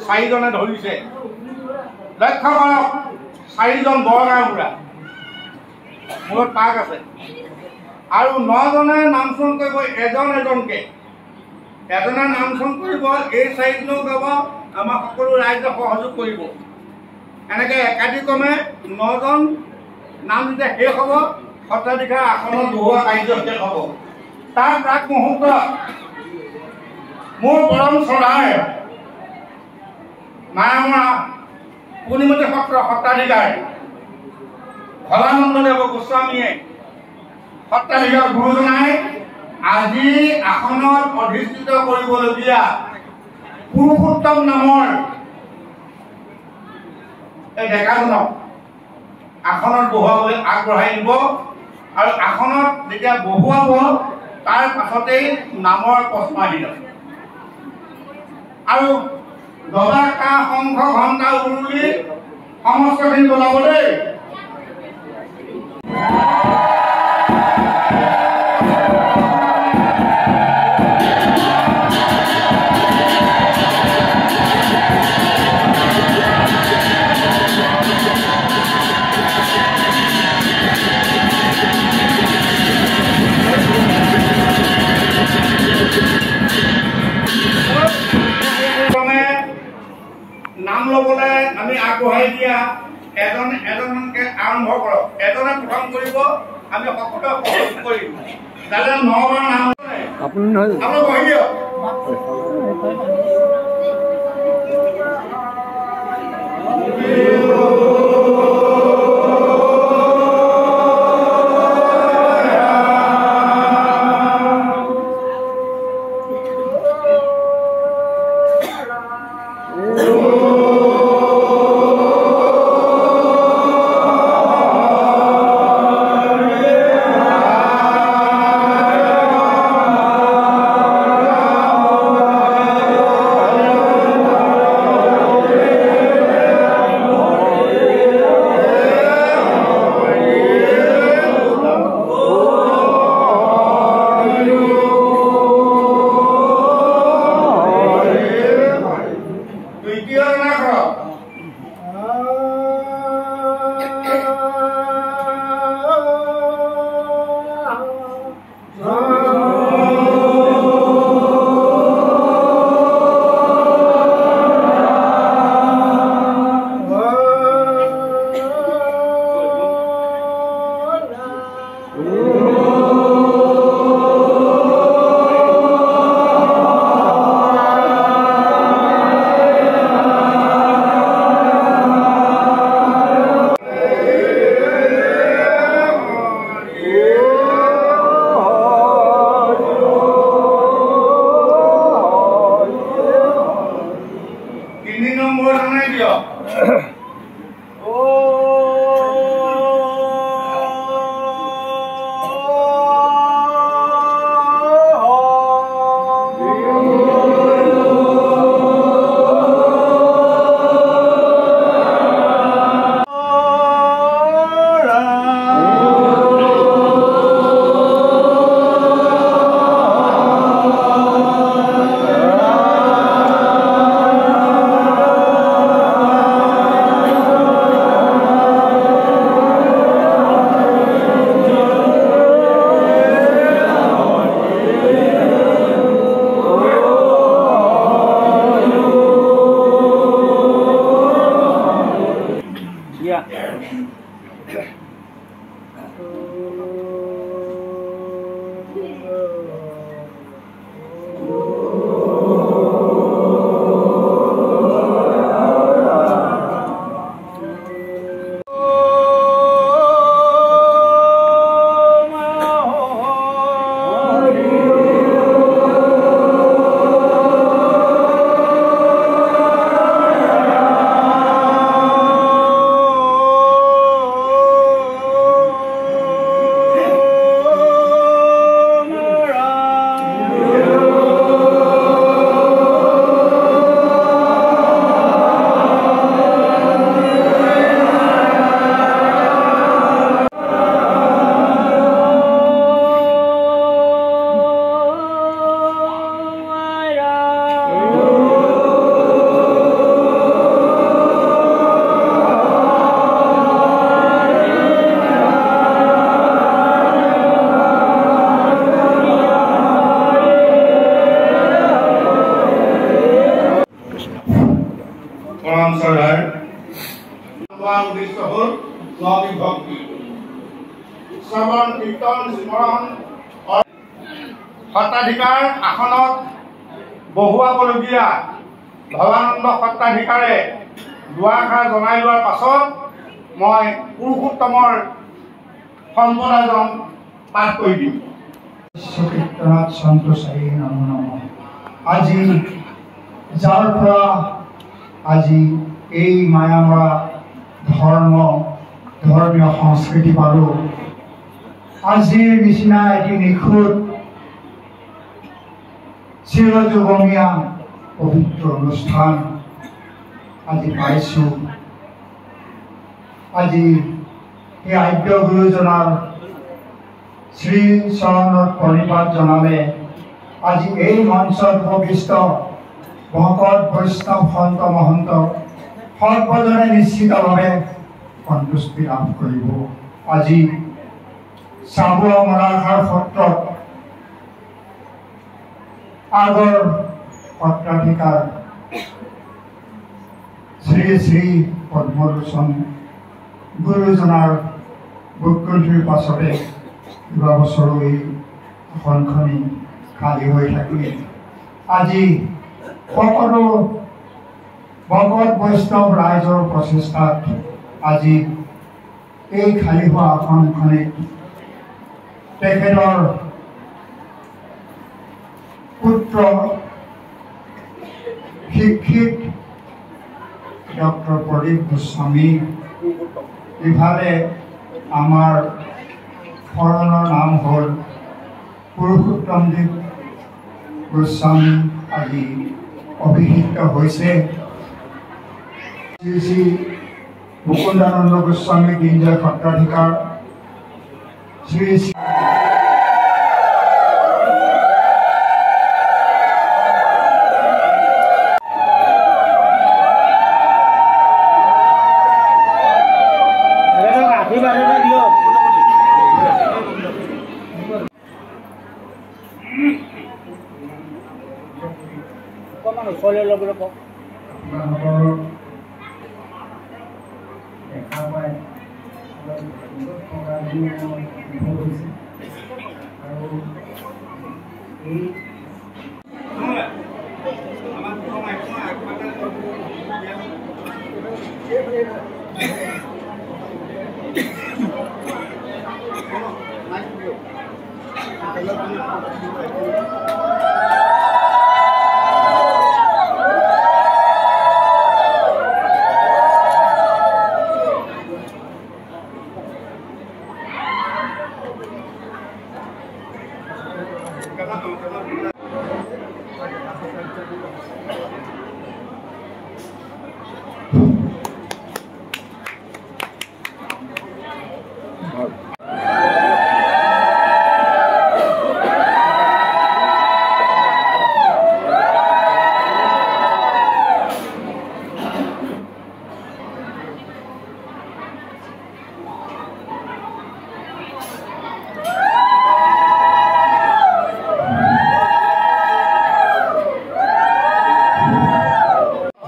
চাৰিজনে ধৰিছে লক্ষ্য কৰক চাৰিজন বৰগাঁও বুঢ়া মূৰত পাক আছে আৰু 9জনে নামচৰণ কৰিব এজন এজনকে এজনে নামচৰণ কৰিব এই চাৰিজনেও গাব আমাৰ সকলো ৰাইজে সহযোগ কৰিব এনেকৈ একাধিক্ৰমে 9জন নাম যেতিয়া শেষ হ'ব সত্ৰাধিকাৰ আসনত বহোৱা কাৰ্য শেষ হ'ব তাৰ প্ৰাক মুহূৰ্তত মোৰ পৰম শ্ৰদ্ধাৰ মায়ামৰা পূৰ্ণিমতী সত্ৰ সত্ৰাধিকাৰ ভলানন্দদেৱ গোস্বামীয়ে সত্ৰাধিকাৰ গুৰুজনাই আজি আসনত অধিষ্ঠিত কৰিবলগীয়া পুৰুষোত্তম নামৰ এই ডেকাজনক আসনত বহুৱাবলৈ আগবঢ়াই নিব আৰু আসনত যেতিয়া বহুৱাব তাৰ পাছতেই নামৰ প্ৰশ্ন আহিব আৰু দবা কা শংখ ঘণ্টা উৰুলি সমস্তখিনি বজাব দেই। নাম ল'বলৈ আমি আগবঢ়াই দিয়া এজনকে আৰম্ভ কৰক। এজনে প্ৰথম কৰিব, আমি সকলোৱে সহযোগ কৰিম। যাতে 9 বাৰ নাম আপুনি বহি দিয়ক। উদ্দেশ্য হল ভক্তি শ্ৰৱণ কীৰ্তন স্মৰণ সত্ৰাধিকাৰ আসনত বহুৱাবলগীয়া ভৱানন্দ সত্ৰাধিকাৰে দুআষাৰ জনাই লোৱাৰ পাছত মই পুৰুষোত্তমৰ সম্পদাজন পাঠ কৰি দিম। আজি যাৰ পৰা আজি এই মায়ামৰা ধৰ্মীয় সংস্কৃতি পালোঁ। আজিৰ নিচিনা এটি নিখুঁত চিৰযুগমীয়া পবিত্ৰ অনুষ্ঠান আজি পাইছোঁ। আজি এই আদ্য গুৰুজনাৰ শ্ৰীচৰণত প্ৰণিপাত জনালে আজি এই মঞ্চত উপবিষ্ট ভকত বৈষ্ণৱ সন্ত মহন্ত সৰ্বজনে নিশ্চিতভাৱে সন্তুষ্টি লাভ কৰিব। আজি চাবুৱা মৰাষাৰ সত্ৰত আগৰ সত্ৰাধিকাৰ শ্ৰী শ্ৰী পদ্মলোচন গুৰুজনাৰ বৈকুণ্ঠিৰ পাছতে যোৱা বছৰো এই আসনখনি খালী হৈ থাকিল। আজি সকলো ভকত বৈষ্ণৱ ৰাইজৰ প্ৰচেষ্টাত আজি এই খালী হোৱা আসনখনিত তেখেতৰ পুত্ৰ শিক্ষিত ডক্টৰ প্ৰদীপ গোস্বামী, ইফালে আমাৰ শৰণৰ নাম হ'ল পুৰুষোত্তমদেৱ গোস্বামী আজি অভিষিক্ত হৈছে। শ্ৰী শ্ৰী মুকুন্দানন্দ গোস্বামী গিৰ্জাৰ সত্ৰাধিকাৰ শ্ৰী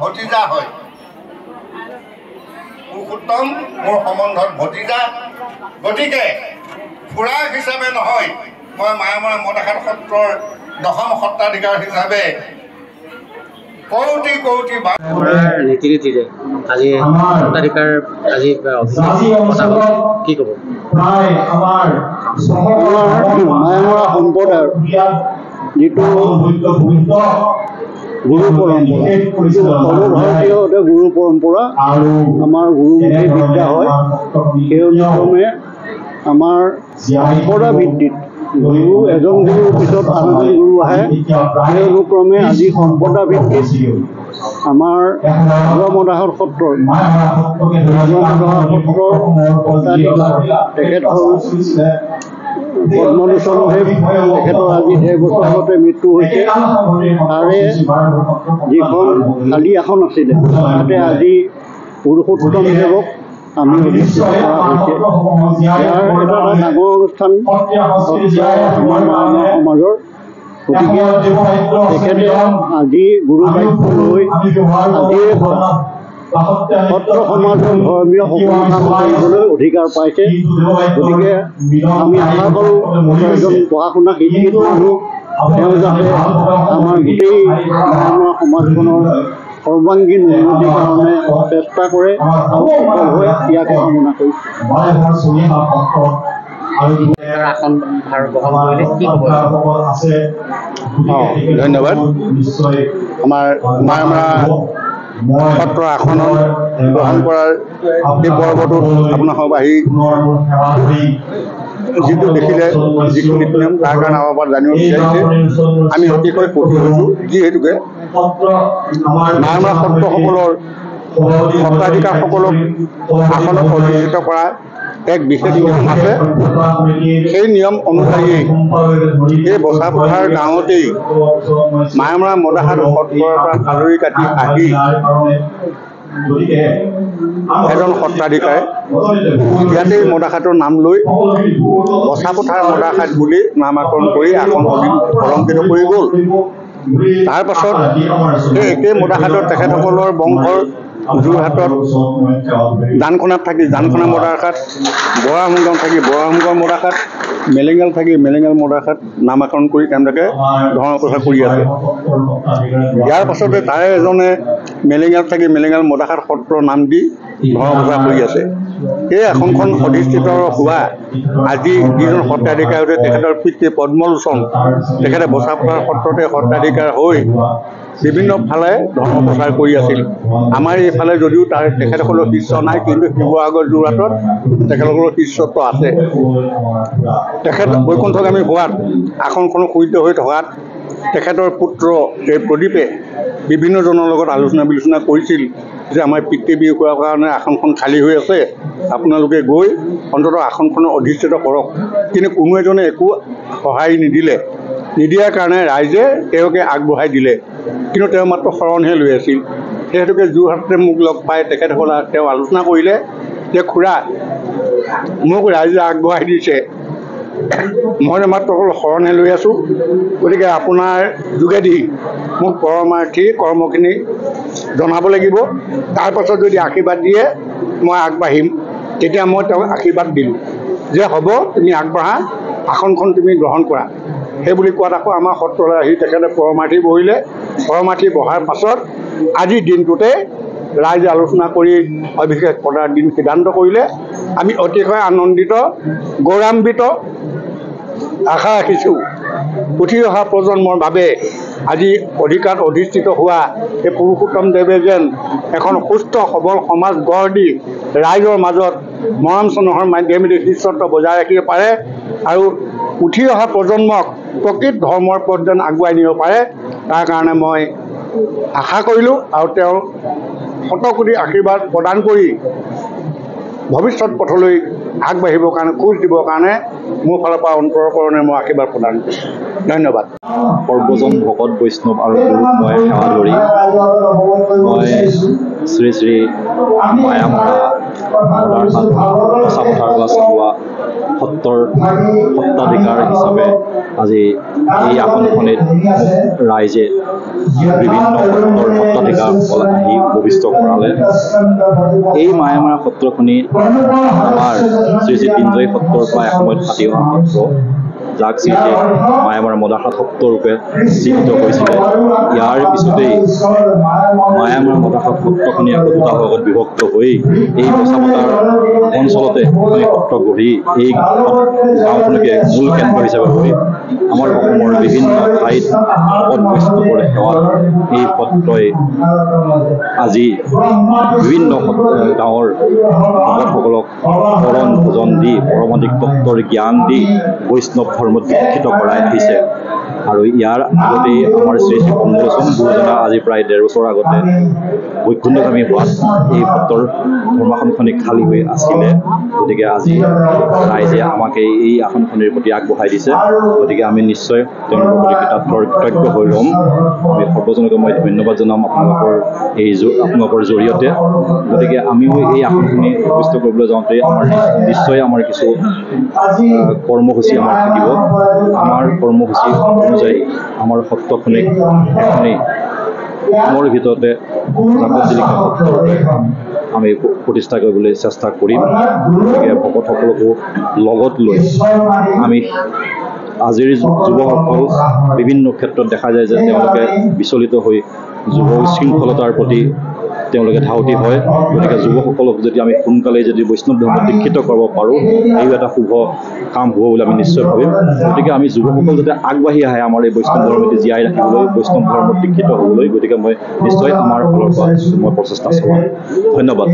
ভতিজা হয়। পুৰুষোত্তম মোৰ সম্বন্ধত ভতিজা, গতিকে খুৰাক হিচাপে নহয়, মই মায়ামৰা মদাখাত সত্ৰৰ দশম সত্ৰাধিকাৰ হিচাপে কৌটি কৌটি ৰীতি নীতিৰে আজি সত্ৰাধিকাৰ আজি কি ক'ব? মায়ামৰা সম্প্ৰদায়ৰ যিটো গুৰু পৰম্পৰা, সৰ্বভাৰতীয় গুৰু পৰম্পৰা, আমাৰ গুৰুমুখী বিদ্যা হয়। সেই অনুক্ৰমে আমাৰ সম্প্ৰদায় ভিত্তিত গুৰু এজন গুৰুৰ পিছত আন এজন গুৰু আহে। সেই অনুক্ৰমে আজি সম্প্ৰদায় ভিত্তিত আমাৰ মদাখাত সত্ৰৰ তেখেত হ'ল পদ্মলোচনদেৱ। তেখেতৰ আজি 1.5 বছৰ আগতে মৃত্যু হৈছে। তাৰে যিখন খালী আসন আছিলে তাতে আজি পুৰুষোত্তমদেৱক আমি অধিষ্ঠিত কৰা হৈছে। ইয়াৰ এটা ডাঙৰ অনুষ্ঠান আমাৰ সমাজৰ। গতিকে তেখেতে আজি গুৰু বাক্য লৈ আজিৰ সত্ৰ সমাজৰ ধৰ্মীয় সকলো কাম কৰিবলৈ অধিকাৰ পাইছে। গতিকে আমি আশা কৰোঁ এজন পঢ়া শুনা শিক্ষিত মানুহ, তেওঁ যাতে আমাৰ গোটেই আমাৰ সমাজখনৰ সৰ্বাংগীন উন্নতিৰ কাৰণে চেষ্টা কৰে আৰু সফল হয়, ইয়াকে কামনা কৰিছোঁ। আসন ভাৰ গ্ৰহণ কৰিলে কি ক'ব? ধন্যবাদ। আমাৰ মায়ামৰা সত্ৰ আসন গ্ৰহণ কৰাৰ এই পৰ্বটোত আপোনাৰ সব আহি যিটো দেখিলে যিটো নীতি নিয়ম তাৰ কাৰণে আমাৰ পৰা জানিব বিচাৰিছে। আমি অতিকৈ সুখী হৈছোঁ, যিহেতুকে মায়ামৰা সত্ৰসকলৰ সত্ৰাধিকাৰসকলক আসনত অধিষ্ঠিত কৰা এক বিশেষ নিয়ম আছে। সেই নিয়ম অনুসৰি এই বছাপথাৰ গাঁৱতেই মায়ামৰা মদাহাট সত্ৰৰ পৰা আজৰি কাটি আহি এজন সত্ৰাধিকাৰে ইয়াতেই মদাখাটৰ নাম লৈ বছাপথাৰ মদাখাট বুলি নামাকৰণ কৰি আসন অলংকৃত কৰি গ'ল। তাৰ পাছত সেই একেই মদাখাটত তেখেতসকলৰ বংশৰ যোৰহাটত জানখনাত থাকি জানখনা মদাখাট, বৰামুগাঁও থাকি বৰামুগাঁও মদাখাট, মেলেঙাল থাকি মেলেঙাল মদাখাট নামাকৰণ কৰি তেওঁলোকে ধৰ্ম প্ৰচাৰ কৰি আছে। ইয়াৰ পাছতে তাৰে এজনে মেলেঙাল থাকি মেলেঙাল মদাখাট সত্ৰৰ নাম দি ধৰ্ম প্ৰচাৰ কৰি আছে। এই আসনখন অধিষ্ঠিত হোৱা আজি যিজন সত্ৰাধিকাৰ হৈছে তেখেতৰ পিতৃ পদ্মলোচন, তেখেতে বছাপথাৰ সত্ৰতে সত্ৰাধিকাৰ হৈ বিভিন্ন ফালে ধৰ্ম প্ৰচাৰ কৰি আছিল। আমাৰ এইফালে যদিও তেখেতসকলৰ শিষ্য নাই, কিন্তু শিৱসাগৰ যোৰহাটত তেখেতসকলৰ শিষ্যত্ব আছে। তেখেত বৈকুণ্ঠগামী হোৱাত আসনখনো শুদ্ধ হৈ থকাত তেখেতৰ পুত্ৰ এই প্ৰদীপে বিভিন্নজনৰ লগত আলোচনা বিলোচনা কৰিছিল যে আমাৰ পিতৃ বিয়োগ হোৱাৰ কাৰণে আসনখন খালী হৈ আছে, আপোনালোকে গৈ অন্ততঃ আসনখনৰ অধিষ্ঠিত কৰক। কিন্তু কোনো এজনে একো সঁহাৰি নিদিয়াৰ কাৰণে ৰাইজে তেওঁকে আগবঢ়াই দিলে। কিন্তু তেওঁ মাত্ৰ শৰণহে লৈ আছিল। সেইহেতুকে যোৰহাটতে মোক লগ পাই তেখেতসকলে তেওঁ আলোচনা কৰিলে যে খুৰা, মোক ৰাইজে আগবঢ়াই দিছে, মই মাত্ৰ অকল শৰণহে লৈ আছোঁ, গতিকে আপোনাৰ যোগেদি মোক পৰমাৰ্থী কৰ্মখিনি জনাব লাগিব। তাৰ পাছত যদি আশীৰ্বাদ দিয়ে মই আগবাঢ়িম। তেতিয়া মই তেওঁক আশীৰ্বাদ দিলোঁ যে হ'ব, তুমি আগবাঢ়া, আসনখন তুমি গ্ৰহণ কৰা। সেই বুলি কোৱাত আকৌ আমাৰ সত্ৰলৈ আহি তেখেতে পৰমাৰ্থী বহিলে। পৰমাৰ্থী বহাৰ পাছত আজিৰ দিনটোতে ৰাইজে আলোচনা কৰি অভিষেক পতাৰ দিন সিদ্ধান্ত কৰিলে। আমি অতিশয় আনন্দিত, গৌৰৱান্বিত, আশা ৰাখিছোঁ উঠি অহা প্ৰজন্মৰ বাবে আজি অধিকাৰত অধিষ্ঠিত হোৱা এই পুৰুষোত্তম দেৱে যেন এখন সুস্থ সবল সমাজ গঢ় দি ৰাইজৰ মাজত মৰম চেনেহৰ মাধ্যমেৰে শিষ্যত্ব বজাই ৰাখিব পাৰে আৰু উঠি অহা প্ৰজন্মক প্ৰকৃত ধৰ্মৰ পথ যেন আগুৱাই নিব পাৰে, তাৰ কাৰণে মই আশা কৰিলোঁ আৰু তেওঁৰ শতকোটি আশীৰ্বাদ প্ৰদান কৰি ভৱিষ্যত পথলৈ আগবাঢ়িবৰ কাৰণে খোজ দিবৰ কাৰণে মোৰ ফালৰ পৰা অন্তৰকৰণে মই আশীৰ্বাদ প্ৰদান কৰিছোঁ। ধন্যবাদ। সৰ্বজন ভকত বৈষ্ণৱ আৰু গুৰুক মই সেৱা ধৰি মই শ্ৰী শ্ৰী মায়ামৰা বছাপথাৰ বা চাবুৱা সত্ৰৰ সত্ৰাধিকাৰ হিচাপে আজি এই আসনখনিত ৰাইজে বিভিন্ন সত্ৰৰ সত্ৰাধিকাৰসকল আহি উপবিষ্ট কৰালে। এই মায়ামৰা সত্ৰখনি আমাৰ শ্ৰী শ্ৰী তিনজয় সত্ৰৰ পৰা এসময়ত পাতি অহা সত্ৰ, যাক শ্ৰী শ্ৰী মায়ামৰা মদাখাট সত্ৰৰূপে চিহ্নিত কৰিছিলে। ইয়াৰ পিছতেই মায়ামৰা মদাখাট সত্ৰখনি আকৌ দুটা ভাগত বিভক্ত হৈ এই বছাপথাৰ অঞ্চলতে এই সত্ৰ গঢ়ি এই গাঁওখনকে মূল কেন্দ্ৰ হিচাপে গঢ়ি আমাৰ অসমৰ বিভিন্ন ঠাইত ভকত বৈষ্ণৱৰ সেৱাত এই সত্ৰই আজি বিভিন্ন গাঁৱৰ ভকতসকলক শৰণ ভোজন দি পৰমাধিক তত্ত্বৰ জ্ঞান দি বৈষ্ণৱ ধৰ্মত দীক্ষিত কৰাই আহিছে। আৰু ইয়াৰ আগতেই আমাৰ শ্ৰী শ্ৰী পদ্মলোচন গুৰুজনা আজি প্ৰায় ১.৫ বছৰ আগতে বৈকুণ্ঠগামী হোৱাত এই সত্ৰৰ ধৰ্মাসনখনি খালী হৈ আছিলে। গতিকে আজি ৰাইজে আমাক এই আসনখনিৰ প্ৰতি আগবঢ়াই দিছে। গতিকে আমি নিশ্চয় তেওঁলোকৰ প্ৰতি কৃতজ্ঞ হৈ ৰ'ম। আমি সৰ্বজনকে মই ধন্যবাদ জনাম আপোনালোকৰ জৰিয়তে। গতিকে আমিও এই আসনখিনি প্ৰতিষ্ঠা কৰিবলৈ যাওঁতে নিশ্চয় আমাৰ কিছু কৰ্মসূচী আমাৰ থাকিব। আমাৰ কৰ্মসূচী অনুযায়ী আমাৰ সত্ৰখনিক এখনি অসমৰ ভিতৰতে জাকতজিলিকা সত্ৰৰূপে আমি প্ৰতিষ্ঠা কৰিবলৈ চেষ্টা কৰিম। গতিকে ভকতসকলকো লগত লৈ আমি আজিৰ যুৱকসকল বিভিন্ন ক্ষেত্ৰত দেখা যায় যে তেওঁলোকে বিচলিত হৈ যুৱ শৃংখলতাৰ প্ৰতি তেওঁলোকে ধাউতি হয়। গতিকে যুৱকসকলক যদি আমি সোনকালে যদি বৈষ্ণৱ ধৰ্মত দীক্ষিত কৰিব পাৰোঁ, এইও এটা শুভ কাম হ'ব বুলি আমি নিশ্চয় ভাবিম। গতিকে আমি যুৱকসকল যাতে আগবাঢ়ি আহে আমাৰ এই বৈষ্ণৱ ধৰ্মটি জীয়াই ৰাখিবলৈ, বৈষ্ণৱ ধৰ্মত দীক্ষিত হ'বলৈ। গতিকে মই নিশ্চয় আমাৰ ফালৰ পৰা মই প্ৰচেষ্টা চলাম। ধন্যবাদ।